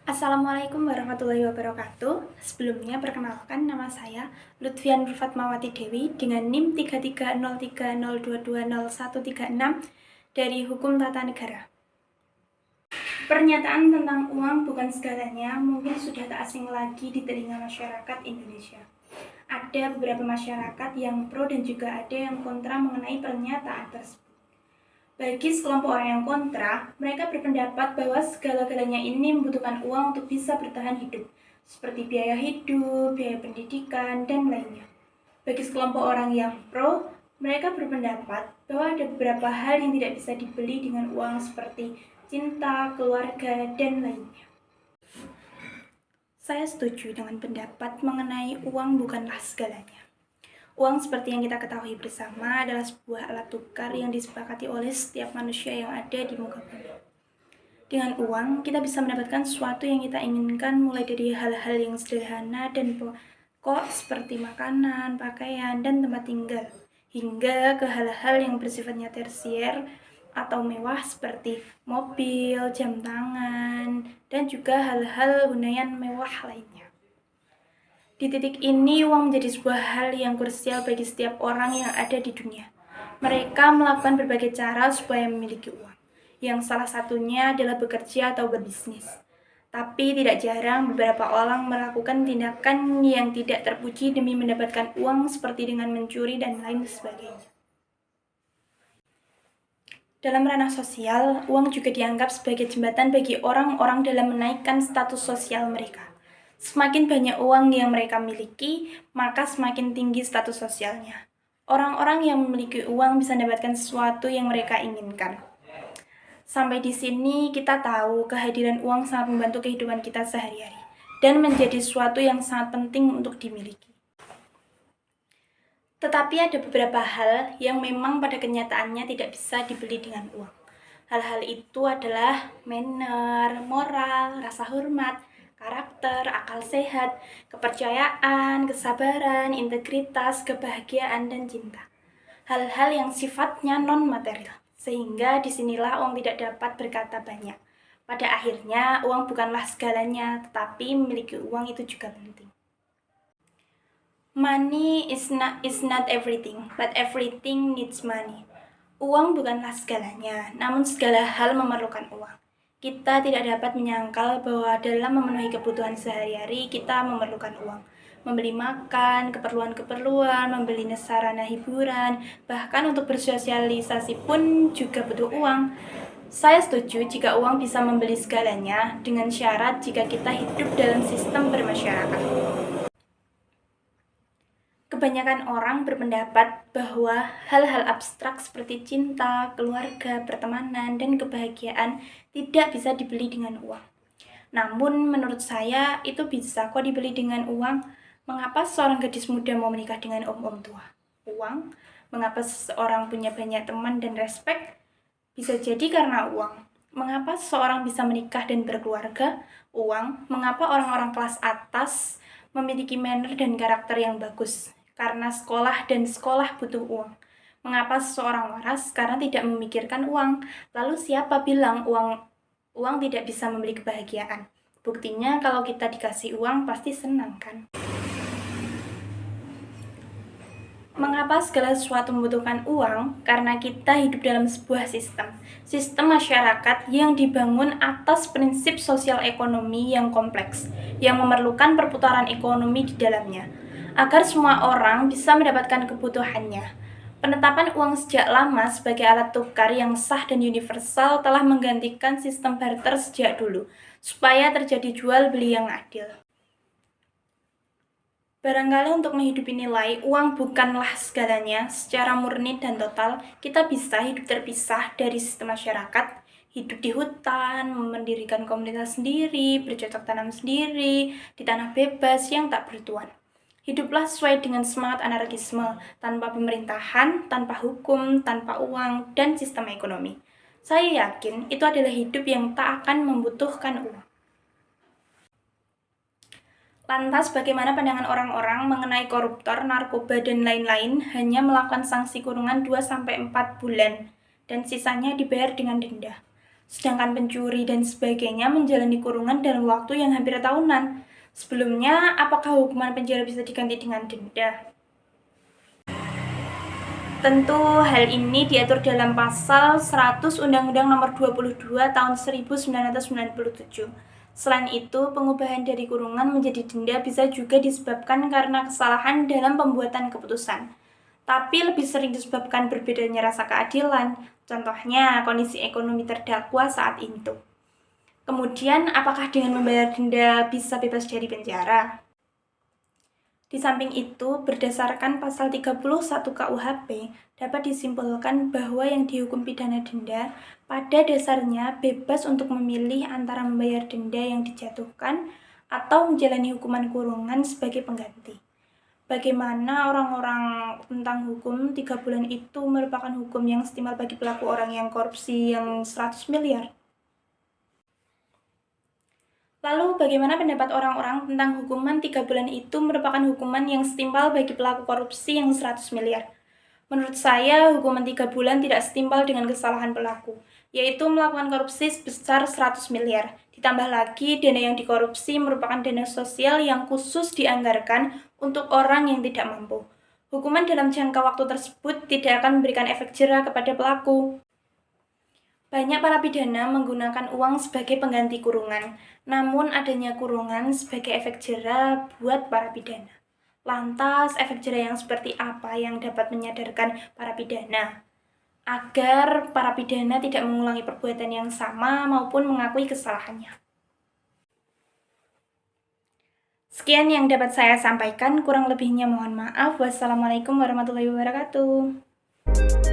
Assalamualaikum warahmatullahi wabarakatuh. Sebelumnya perkenalkan, nama saya Lutfian Fatmawati Dewi dengan NIM 330302201336 dari Hukum Tata Negara. Pernyataan tentang uang bukan segalanya mungkin sudah tak asing lagi di telinga masyarakat Indonesia. Ada beberapa masyarakat yang pro dan juga ada yang kontra mengenai pernyataan tersebut. Bagi sekelompok orang yang kontra, mereka berpendapat bahwa segala-galanya ini membutuhkan uang untuk bisa bertahan hidup, seperti biaya hidup, biaya pendidikan, dan lainnya. Bagi sekelompok orang yang pro, mereka berpendapat bahwa ada beberapa hal yang tidak bisa dibeli dengan uang seperti cinta, keluarga, dan lainnya. Saya setuju dengan pendapat mengenai uang bukanlah segalanya. Uang seperti yang kita ketahui bersama adalah sebuah alat tukar yang disepakati oleh setiap manusia yang ada di muka bumi. Dengan uang, kita bisa mendapatkan sesuatu yang kita inginkan mulai dari hal-hal yang sederhana dan pokok seperti makanan, pakaian, dan tempat tinggal, hingga ke hal-hal yang bersifatnya tersier atau mewah seperti mobil, jam tangan, dan juga hal-hal hunayaan mewah lainnya. Di titik ini, uang menjadi sebuah hal yang krusial bagi setiap orang yang ada di dunia. Mereka melakukan berbagai cara supaya memiliki uang, yang salah satunya adalah bekerja atau berbisnis. Tapi tidak jarang beberapa orang melakukan tindakan yang tidak terpuji demi mendapatkan uang seperti dengan mencuri dan lain sebagainya. Dalam ranah sosial, uang juga dianggap sebagai jembatan bagi orang-orang dalam menaikkan status sosial mereka. Semakin banyak uang yang mereka miliki, maka semakin tinggi status sosialnya. Orang-orang yang memiliki uang bisa mendapatkan sesuatu yang mereka inginkan. Sampai di sini kita tahu kehadiran uang sangat membantu kehidupan kita sehari-hari dan menjadi sesuatu yang sangat penting untuk dimiliki. Tetapi ada beberapa hal yang memang pada kenyataannya tidak bisa dibeli dengan uang. Hal-hal itu adalah manner, moral, rasa hormat, karakter, akal sehat, kepercayaan, kesabaran, integritas, kebahagiaan, dan cinta. Hal-hal yang sifatnya non-material, sehingga disinilah uang tidak dapat berkata banyak. Pada akhirnya, uang bukanlah segalanya, tetapi memiliki uang itu juga penting. Money is not everything, but everything needs money. Uang bukanlah segalanya, namun segala hal memerlukan uang. Kita tidak dapat menyangkal bahwa dalam memenuhi kebutuhan sehari-hari kita memerlukan uang. Membeli makan, keperluan-keperluan, membeli sarana hiburan, bahkan untuk bersosialisasi pun juga butuh uang. Saya setuju jika uang bisa membeli segalanya dengan syarat jika kita hidup dalam sistem bermasyarakat. Kebanyakan orang berpendapat bahwa hal-hal abstrak seperti cinta, keluarga, pertemanan, dan kebahagiaan tidak bisa dibeli dengan uang. Namun menurut saya itu bisa kok dibeli dengan uang. Mengapa seorang gadis muda mau menikah dengan om-om tua? Uang. Mengapa seseorang punya banyak teman dan respek? Bisa jadi karena uang. Mengapa seseorang bisa menikah dan berkeluarga? Uang. Mengapa orang-orang kelas atas memiliki manner dan karakter yang bagus? Karena sekolah dan sekolah butuh uang. Mengapa seseorang waras? Karena tidak memikirkan uang. Lalu siapa bilang uang tidak bisa membeli kebahagiaan? Buktinya kalau kita dikasih uang pasti senang kan? Mengapa segala sesuatu membutuhkan uang? Karena kita hidup dalam sebuah sistem masyarakat yang dibangun atas prinsip sosial ekonomi yang kompleks, yang memerlukan perputaran ekonomi di dalamnya, agar semua orang bisa mendapatkan kebutuhannya. Penetapan uang sejak lama sebagai alat tukar yang sah dan universal telah menggantikan sistem barter sejak dulu, supaya terjadi jual beli yang adil. Barangkali untuk menghidupi nilai, uang bukanlah segalanya. Secara murni dan total, kita bisa hidup terpisah dari sistem masyarakat, hidup di hutan, mendirikan komunitas sendiri, bercocok tanam sendiri, di tanah bebas yang tak bertuan. Hiduplah sesuai dengan semangat anarkisme, tanpa pemerintahan, tanpa hukum, tanpa uang, dan sistem ekonomi. Saya yakin itu adalah hidup yang tak akan membutuhkan uang. Lantas bagaimana pandangan orang-orang mengenai koruptor, narkoba, dan lain-lain hanya melakukan sanksi kurungan 2-4 bulan dan sisanya dibayar dengan denda. Sedangkan pencuri dan sebagainya menjalani kurungan dalam waktu yang hampir tahunan. Sebelumnya, apakah hukuman penjara bisa diganti dengan denda? Tentu hal ini diatur dalam pasal 100 Undang-Undang Nomor 22 Tahun 1997. Selain itu, pengubahan dari kurungan menjadi denda bisa juga disebabkan karena kesalahan dalam pembuatan keputusan. Tapi lebih sering disebabkan berbedanya rasa keadilan, contohnya kondisi ekonomi terdakwa saat itu. Kemudian, apakah dengan membayar denda bisa bebas dari penjara? Di samping itu, berdasarkan pasal 31 KUHP, dapat disimpulkan bahwa yang dihukum pidana denda pada dasarnya bebas untuk memilih antara membayar denda yang dijatuhkan atau menjalani hukuman kurungan sebagai pengganti. Bagaimana orang-orang tentang hukum 3 bulan itu merupakan hukum yang setimpal bagi pelaku orang yang korupsi yang 100 miliar? Lalu bagaimana pendapat orang-orang tentang hukuman 3 bulan itu merupakan hukuman yang setimpal bagi pelaku korupsi yang 100 miliar? Menurut saya, hukuman 3 bulan tidak setimpal dengan kesalahan pelaku, yaitu melakukan korupsi sebesar 100 miliar. Ditambah lagi, dana yang dikorupsi merupakan dana sosial yang khusus dianggarkan untuk orang yang tidak mampu. Hukuman dalam jangka waktu tersebut tidak akan memberikan efek jera kepada pelaku. Banyak para pidana menggunakan uang sebagai pengganti kurungan, namun adanya kurungan sebagai efek jera buat para pidana. Lantas, efek jera yang seperti apa yang dapat menyadarkan para pidana agar para pidana tidak mengulangi perbuatan yang sama maupun mengakui kesalahannya? Sekian yang dapat saya sampaikan, kurang lebihnya mohon maaf. Wassalamualaikum warahmatullahi wabarakatuh.